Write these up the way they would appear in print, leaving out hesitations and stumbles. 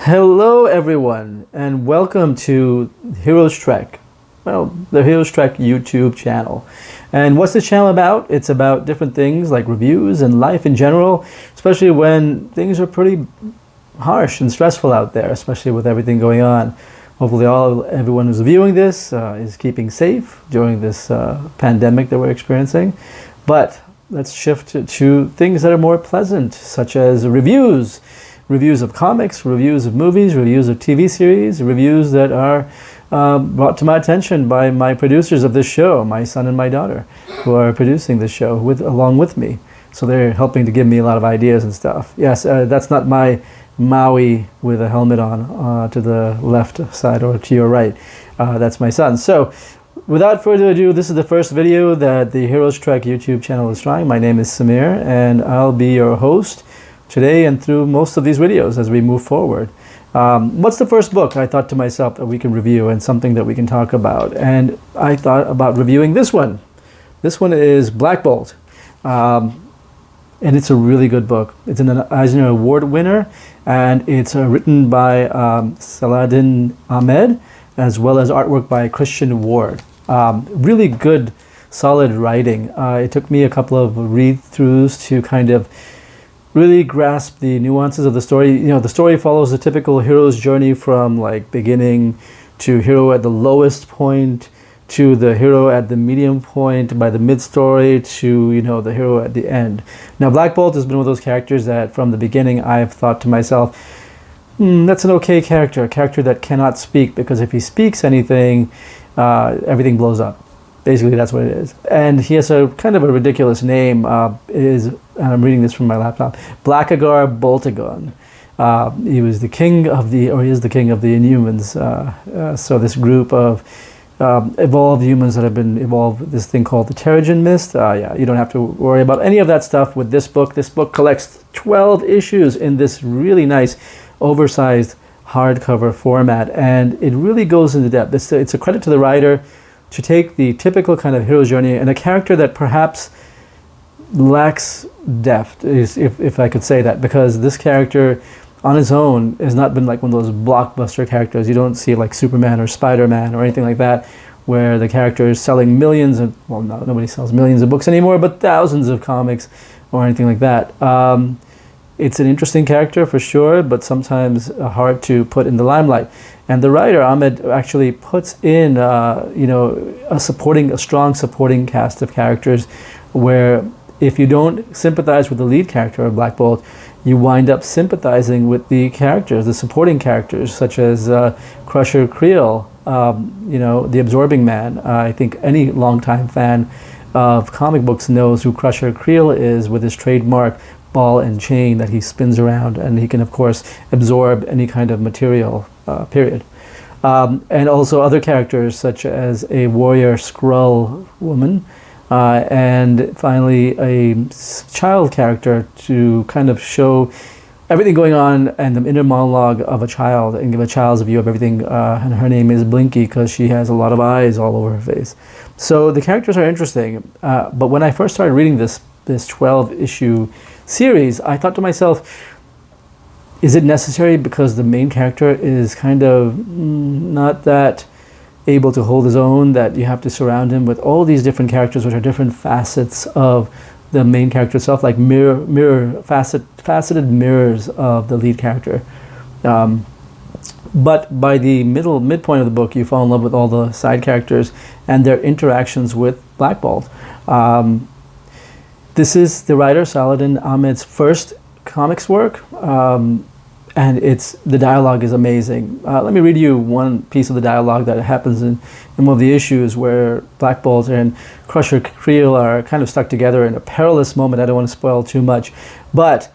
Hello everyone and welcome to Heroes Trek. Well, the Heroes Trek YouTube channel. And what's this channel about? It's about different things like reviews and life in general, especially when things are pretty harsh and stressful out there, especially with everything going on. Hopefully everyone who's viewing this is keeping safe during this pandemic that we're experiencing. But let's shift to things that are more pleasant, such as reviews. Reviews of comics, reviews of movies, reviews of TV series, reviews that are brought to my attention by my producers of this show, my son and my daughter, who are producing this show along with me. So they're helping to give me a lot of ideas and stuff. Yes, that's not my Maui with a helmet on to the left side or to your right. That's my son. So without further ado, this is the first video that the Heroes Trek YouTube channel is trying. My name is Samir and I'll be your host today and through most of these videos as we move forward. What's the first book I thought to myself that we can review and something that we can talk about? And I thought about reviewing this one. This one is Black Bolt. And it's a really good book. It's an Eisner Award winner and it's written by Saladin Ahmed as well as artwork by Christian Ward. Really good, solid writing. It took me a couple of read-throughs to kind of really grasp the nuances of the story. You know, the story follows the typical hero's journey from like beginning to hero at the lowest point to the hero at the medium point, by the mid-story to, you know, the hero at the end. Now, Black Bolt has been one of those characters that from the beginning I've thought to myself, that's an okay character, a character that cannot speak, because if he speaks anything, everything blows up. Basically, that's what it is. And he has a kind of a ridiculous name. And I'm reading this from my laptop, Blackagar Boltagon. He was the king of the, or he is the king of the Inhumans. So this group of evolved humans that have been evolved, this thing called the Terrigen Mist. Yeah, you don't have to worry about any of that stuff with this book. This book collects 12 issues in this really nice, oversized hardcover format. And it really goes into depth. It's a credit to the writer to take the typical kind of hero's journey and a character that perhaps lacks depth, if I could say that, because this character on his own has not been like one of those blockbuster characters. You don't see like Superman or Spider-Man or anything like that, where the character is selling millions of, well, no, nobody sells millions of books anymore, but thousands of comics or anything like that. It's an interesting character for sure, but sometimes hard to put in the limelight. And the writer, Ahmed, actually puts in, you know, a strong supporting cast of characters where if you don't sympathize with the lead character of Black Bolt, you wind up sympathizing with the characters, the supporting characters, such as Crusher Creel, you know, the Absorbing Man. I think any longtime fan of comic books knows who Crusher Creel is, with his trademark ball and chain that he spins around, and he can of course absorb any kind of material, period. And also other characters such as a warrior Skrull woman, and finally a child character to kind of show everything going on and the inner monologue of a child and give a child's view of everything. And her name is Blinky because she has a lot of eyes all over her face. So the characters are interesting, but when I first started reading this 12-issue series, I thought to myself, is it necessary, because the main character is kind of not that able to hold his own, that you have to surround him with all these different characters which are different facets of the main character itself, like faceted mirrors of the lead character. But by the midpoint of the book, you fall in love with all the side characters and their interactions with Black Bolt. This is the writer Saladin Ahmed's first comics work, and the dialogue is amazing. Let me read you one piece of the dialogue that happens in one of the issues where Black Bolt and Crusher Creel are kind of stuck together in a perilous moment. I don't want to spoil too much, but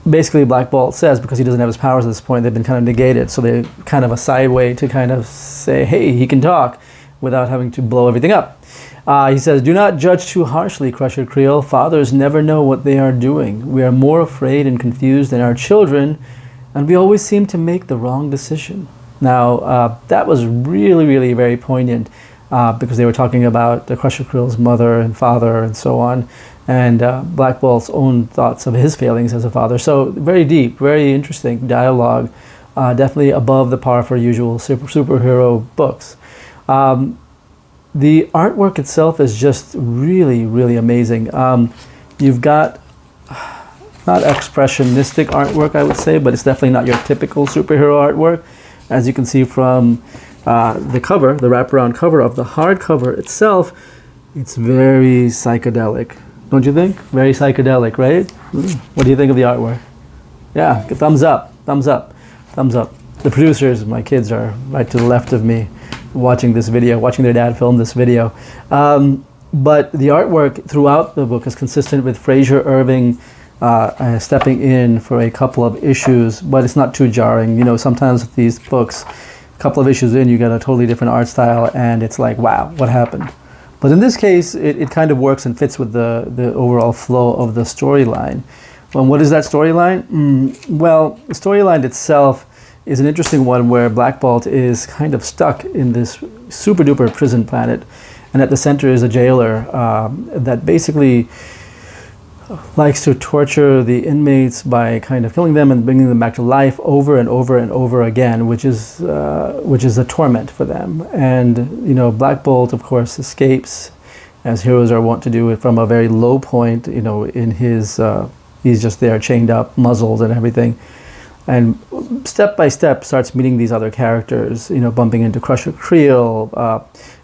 basically Black Bolt says, because he doesn't have his powers at this point, they've been kind of negated, so they're kind of a side way to kind of say, hey, he can talk without having to blow everything up. He says, do not judge too harshly, Crusher Creel. Fathers never know what they are doing. We are more afraid and confused than our children, and we always seem to make the wrong decision. Now, that was really, really very poignant because they were talking about the Crusher Creel's mother and father and so on. and Black Bolt's own thoughts of his failings as a father. So very deep, very interesting dialogue, definitely above the par for usual superhero books. The artwork itself is just really, really amazing. You've got not expressionistic artwork, I would say, but it's definitely not your typical superhero artwork. As you can see from the cover, the wraparound cover of the hardcover itself, it's very psychedelic. Don't you think? Very psychedelic, right? What do you think of the artwork? Yeah, thumbs up, thumbs up, thumbs up. The producers, my kids, are right to the left of me watching this video, watching their dad film this video. But the artwork throughout the book is consistent with Fraser Irving stepping in for a couple of issues, but it's not too jarring. You know, sometimes with these books, a couple of issues in, you get a totally different art style, and it's like, wow, what happened? But in this case, it kind of works and fits with the overall flow of the storyline. Well, what is that storyline? Well, the storyline itself is an interesting one where Black Bolt is kind of stuck in this super duper prison planet, and at the center is a jailer that basically likes to torture the inmates by kind of killing them and bringing them back to life over and over and over again, which is a torment for them. And you know, Black Bolt, of course, escapes, as heroes are wont to do, from a very low point. You know, in his he's just there, chained up, muzzled, and everything. And step by step starts meeting these other characters, you know, bumping into Crusher Creel,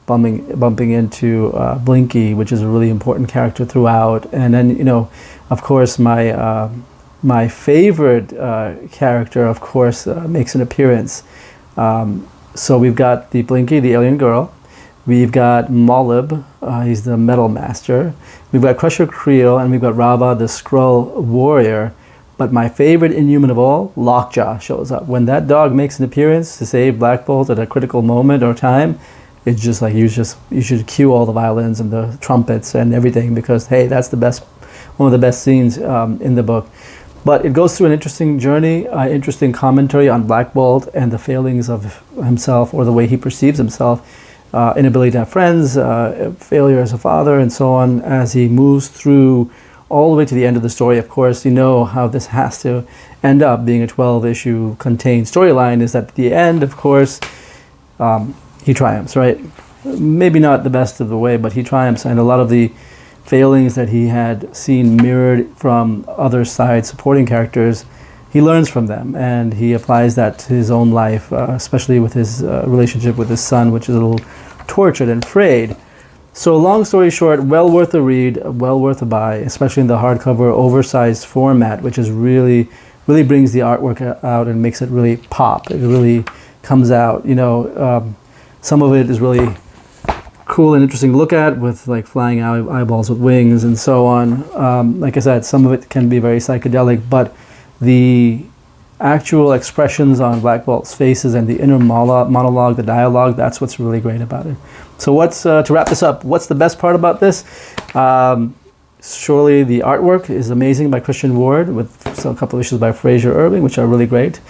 bumping into Blinky, which is a really important character throughout. And then, you know, of course, my favorite character, of course, makes an appearance. So we've got the Blinky, the alien girl. We've got Molib, he's the metal master. We've got Crusher Creel, and we've got Rava, the Skrull warrior. But my favorite Inhuman of all, Lockjaw, shows up. When that dog makes an appearance to save Black Bolt at a critical moment or time, it's just like you should cue all the violins and the trumpets and everything, because hey, that's the best, one of the best scenes in the book. But it goes through an interesting journey, interesting commentary on Black Bolt and the failings of himself, or the way he perceives himself, inability to have friends, failure as a father, and so on, as he moves through all the way to the end of the story. Of course, you know how this has to end up being a 12-issue contained storyline, is that at the end, of course, he triumphs, right? Maybe not the best of the way, but he triumphs, and a lot of the failings that he had seen mirrored from other side supporting characters, he learns from them, and he applies that to his own life, especially with his relationship with his son, which is a little tortured and frayed. So long story short, well worth a read, well worth a buy, especially in the hardcover oversized format, which is really brings the artwork out and makes it really pop. It really comes out, you know, some of it is really cool and interesting to look at, with like flying eyeballs with wings and so on. Like I said, some of it can be very psychedelic, but the actual expressions on Black Bolt's faces and the inner monologue, the dialogue, that's what's really great about it. So what's, to wrap this up, what's the best part about this? Surely the artwork is amazing by Christian Ward, with a couple of issues by Fraser Irving, which are really great.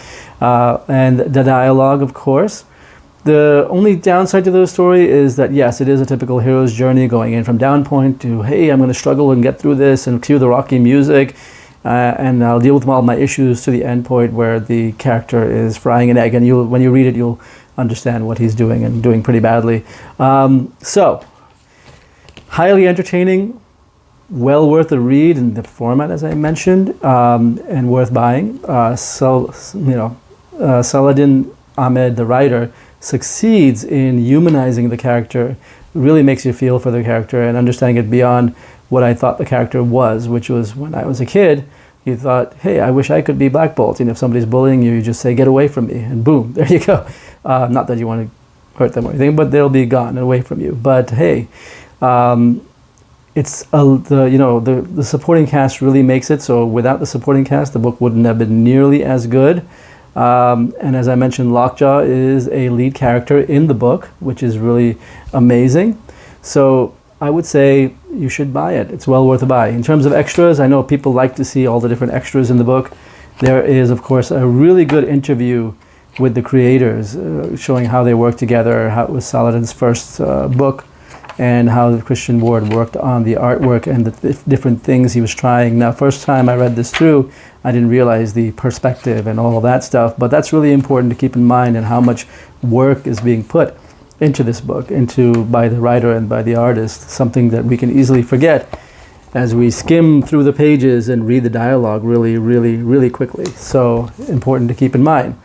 And the dialogue, of course. The only downside to the story is that, yes, it is a typical hero's journey, going in from down point to, hey, I'm going to struggle and get through this, and cue the rocky music, and I'll deal with all my issues, to the end point where the character is frying an egg, and when you read it, you'll understand what he's doing, and doing pretty badly. So, highly entertaining, well worth a read in the format, as I mentioned, and worth buying. Saladin Ahmed, the writer, succeeds in humanizing the character, really makes you feel for the character and understanding it beyond what I thought the character was, which was, when I was a kid, you thought, hey, I wish I could be Black Bolt. And if somebody's bullying you, you just say, get away from me, and boom, there you go. Not that you want to hurt them or anything, but they'll be gone and away from you. But hey, it's the supporting cast really makes it. So without the supporting cast, the book wouldn't have been nearly as good. And as I mentioned, Lockjaw is a lead character in the book, which is really amazing. So I would say you should buy it. It's well worth a buy. In terms of extras, I know people like to see all the different extras in the book. There is, of course, a really good interview with the creators, showing how they work together, how it was Saladin's first book, and how the Christian Ward worked on the artwork and the different things he was trying. Now, first time I read this through, I didn't realize the perspective and all of that stuff, but that's really important to keep in mind, and how much work is being put into this book, by the writer and by the artist, something that we can easily forget as we skim through the pages and read the dialogue really quickly. So important to keep in mind.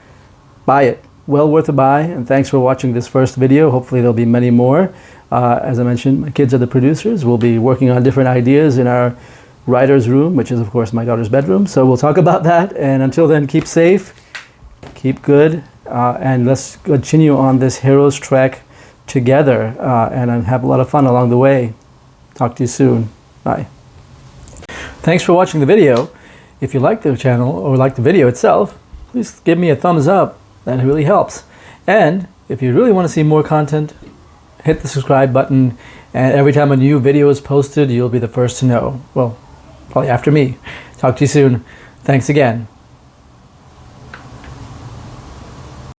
Buy it. Well worth a buy, and thanks for watching this first video. Hopefully there'll be many more. As I mentioned, my kids are the producers. We'll be working on different ideas in our writer's room, which is of course my daughter's bedroom. So we'll talk about that, and until then, keep safe, keep good, and let's continue on this hero's trek together, and have a lot of fun along the way. Talk to you soon. Bye. Thanks for watching the video. If you like the channel or like the video itself, please give me a thumbs up. That really helps. And if you really want to see more content, hit the subscribe button, and every time a new video is posted, you'll be the first to know. Well, probably after me. Talk to you soon. Thanks again.